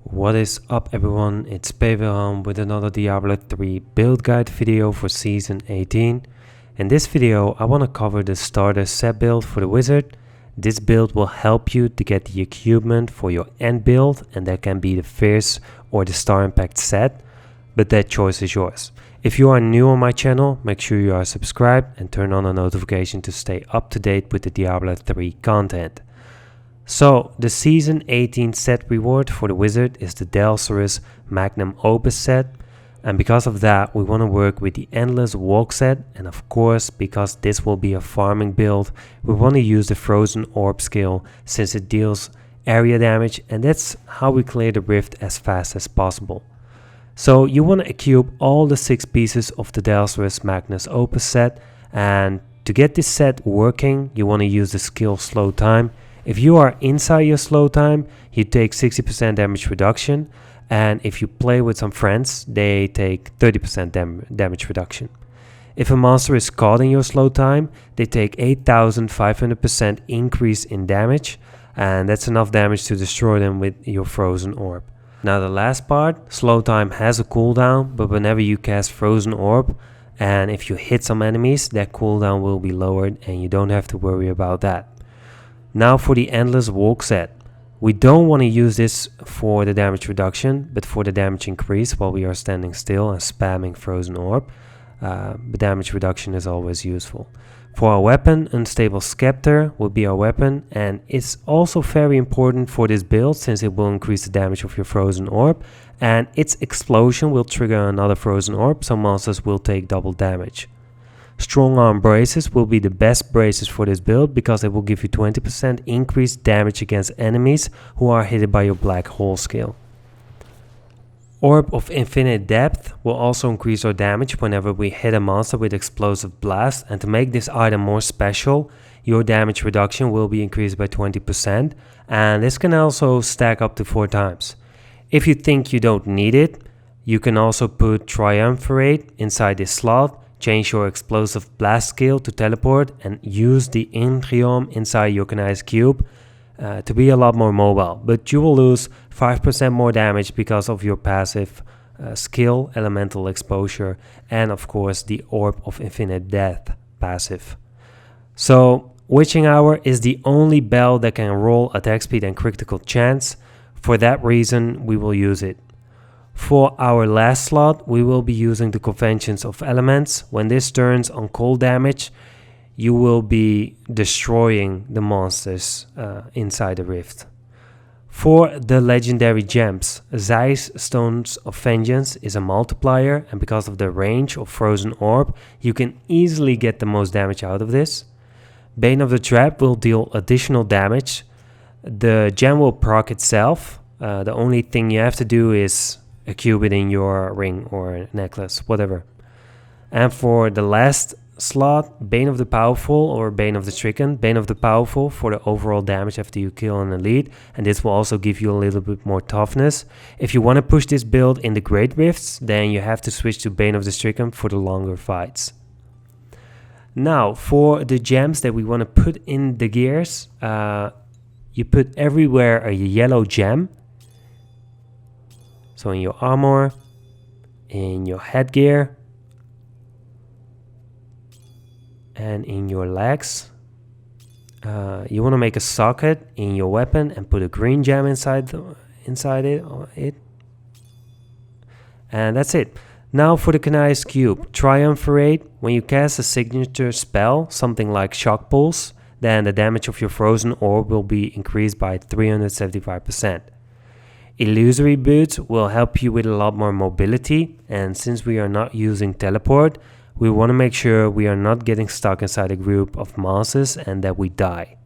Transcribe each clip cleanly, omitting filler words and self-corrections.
What is up everyone, it's PWilhelm with another Diablo 3 build guide video for Season 18. In this video I want to cover the starter set build for the wizard. This build will help you to get the equipment for your end build, and that can be the Fierce or the Star Impact set, but that choice is yours. If you are new on my channel, make sure you are subscribed and turn on a notification to stay up to date with the Diablo 3 content. So, the Season 18 set reward for the wizard is the Delsere's Magnum Opus set, and because of that we want to work with the Endless Walk set, and of course because this will be a farming build, we want to use the Frozen Orb skill since it deals area damage, and that's how we clear the rift as fast as possible. So you want to equip all the 6 pieces of the Delsere's Magnum Opus set, and to get this set working you want to use the skill Slow Time. If you are inside your slow time, you take 60% damage reduction, and if you play with some friends, they take 30% damage reduction. If a monster is caught in your slow time, they take 8500% increase in damage, and that's enough damage to destroy them with your Frozen Orb. Now the last part, slow time has a cooldown, but whenever you cast Frozen Orb, and if you hit some enemies, that cooldown will be lowered and you don't have to worry about that. Now for the Endless Walk set. We don't want to use this for the damage reduction, but for the damage increase while we are standing still and spamming Frozen Orb. But damage reduction is always useful. For our weapon, Unstable Scepter will be our weapon, and it's also very important for this build since it will increase the damage of your Frozen Orb, and its explosion will trigger another Frozen Orb, so monsters will take double damage. Strong Arm Braces will be the best braces for this build because it will give you 20% increased damage against enemies who are hit by your Black Hole skill. Orb of Infinite Depth will also increase our damage whenever we hit a monster with Explosive Blast, and to make this item more special, your damage reduction will be increased by 20%, and this can also stack up to 4 times. If you think you don't need it, you can also put Triumvirate inside this slot. Change your Explosive Blast skill to teleport and use the Ingrium inside your Canized Cube to be a lot more mobile, but you will lose 5% more damage because of your passive skill, Elemental Exposure, and of course the Orb of Infinite Death passive. So Witching Hour is the only bell that can roll attack speed and critical chance. For that reason we will use it. For our last slot, we will be using the Conventions of Elements. When this turns on cold damage, you will be destroying the monsters inside the rift. For the legendary gems, Zeiss Stones of Vengeance is a multiplier, and because of the range of Frozen Orb, you can easily get the most damage out of this. Bane of the Trap will deal additional damage. The gem will proc itself. The only thing you have to do is equip it in your ring or necklace, whatever. And for the last slot, Bane of the Powerful or Bane of the Stricken. Bane of the Powerful for the overall damage after you kill an elite, and this will also give you a little bit more toughness. If you want to push this build in the Great Rifts, then you have to switch to Bane of the Stricken for the longer fights. Now for the gems that we want to put in the gears, you put everywhere a yellow gem. So in your armor, in your headgear, and in your legs. You want to make a socket in your weapon and put a green gem inside it. And that's it. Now for the Canized Cube. Triumvirate. When you cast a signature spell, something like Shock Pulse, then the damage of your Frozen Orb will be increased by 375%. Illusory Boots will help you with a lot more mobility, and since we are not using teleport, we want to make sure we are not getting stuck inside a group of monsters and that we die.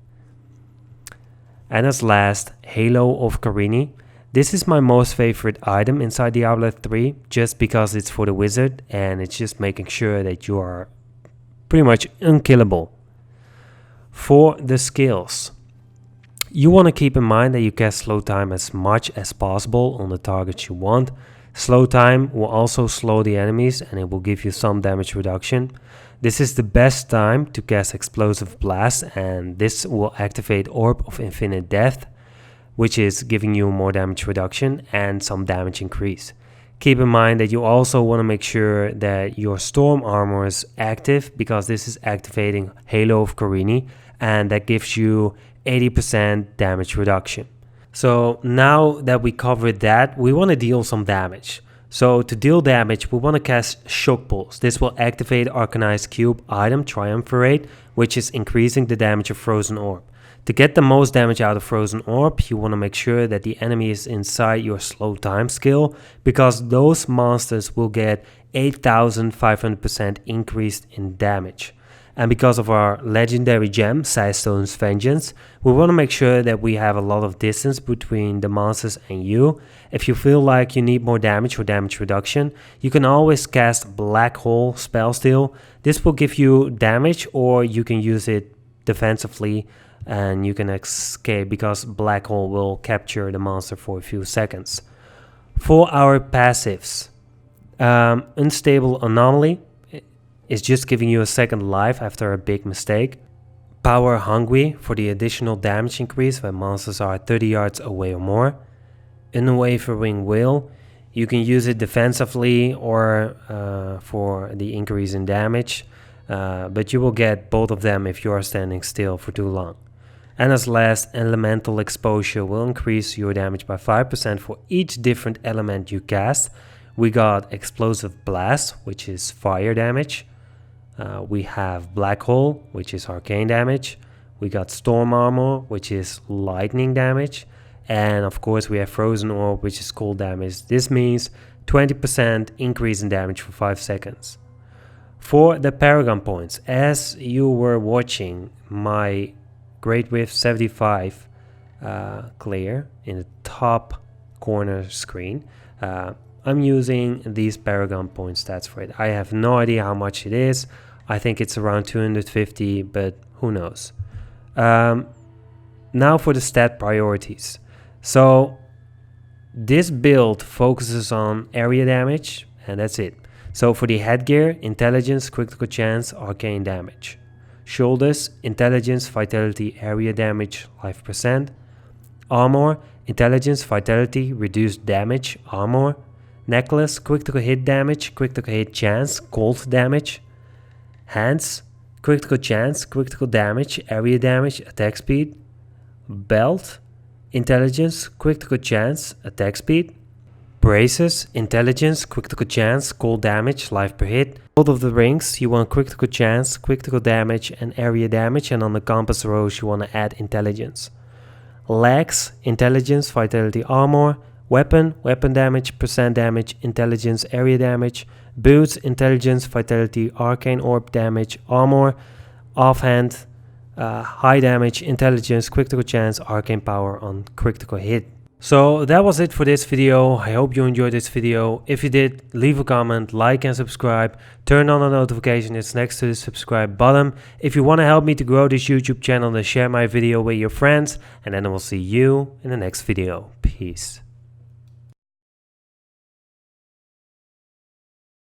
And as last, Halo of Carini. This is my most favorite item inside Diablo 3 just because it's for the wizard and it's just making sure that you are pretty much unkillable. For the skills, you want to keep in mind that you cast Slow Time as much as possible on the targets you want. Slow Time will also slow the enemies and it will give you some damage reduction. This is the best time to cast Explosive Blast, and this will activate Orb of Infinite Death. which is giving you more damage reduction and some damage increase. Keep in mind that you also want to make sure that your storm armor is active, because this is activating Halo of Carini, and that gives you 80% damage reduction. So now that we covered that, we want to deal some damage. So to deal damage, we want to cast Shock Pulse. This will activate Arcanized Cube item Triumvirate, which is increasing the damage of Frozen Orb. To get the most damage out of Frozen Orb, you want to make sure that the enemy is inside your slow time skill, because those monsters will get 8500% increased in damage. And because of our legendary gem, Sidestone's Vengeance, we want to make sure that we have a lot of distance between the monsters and you. If you feel like you need more damage or damage reduction, you can always cast Black Hole Spellsteal. This will give you damage, or you can use it defensively and you can escape, because Black Hole will capture the monster for a few seconds. For our passives, Unstable Anomaly is just giving you a second life after a big mistake. Power Hungry for the additional damage increase when monsters are 30 yards away or more. Unwavering Will, you can use it defensively or for the increase in damage, but you will get both of them if you are standing still for too long. And as last, Elemental Exposure will increase your damage by 5% for each different element you cast. We got Explosive Blast, which is fire damage. We have Black Hole, which is arcane damage. We got Storm Armor, which is lightning damage. And of course we have Frozen Orb, which is cold damage. This means 20% increase in damage for 5 seconds. For the Paragon points, as you were watching my Great Rift 75 clear in the top corner screen, I'm using these Paragon point stats for it. I have no idea how much it is. I think it's around 250, but who knows. Now for the stat priorities. So this build focuses on area damage, and that's it. So for the headgear, intelligence, critical chance, arcane damage. Shoulders, intelligence, vitality, area damage, life percent. Armor, intelligence, vitality, reduced damage, armor. Necklace, critical hit damage, critical hit chance, cold damage. Hands, critical chance, critical damage, area damage, attack speed. Belt, intelligence, critical chance, attack speed. Braces, intelligence, critical chance, cold damage, life per hit. Both of the rings, you want critical chance, critical damage and area damage, and on the compass rose you want to add intelligence. Legs, intelligence, vitality, armor. Weapon, weapon damage, percent damage, intelligence, area damage. Boots, intelligence, vitality, arcane orb damage, armor. Offhand, high damage, intelligence, critical chance, arcane power on critical hit. So that was it for this video. I hope you enjoyed this video. If you did, leave a comment, like and subscribe. Turn on the notification, it's next to the subscribe button. If you want to help me to grow this YouTube channel, then share my video with your friends. And then I will see you in the next video. Peace.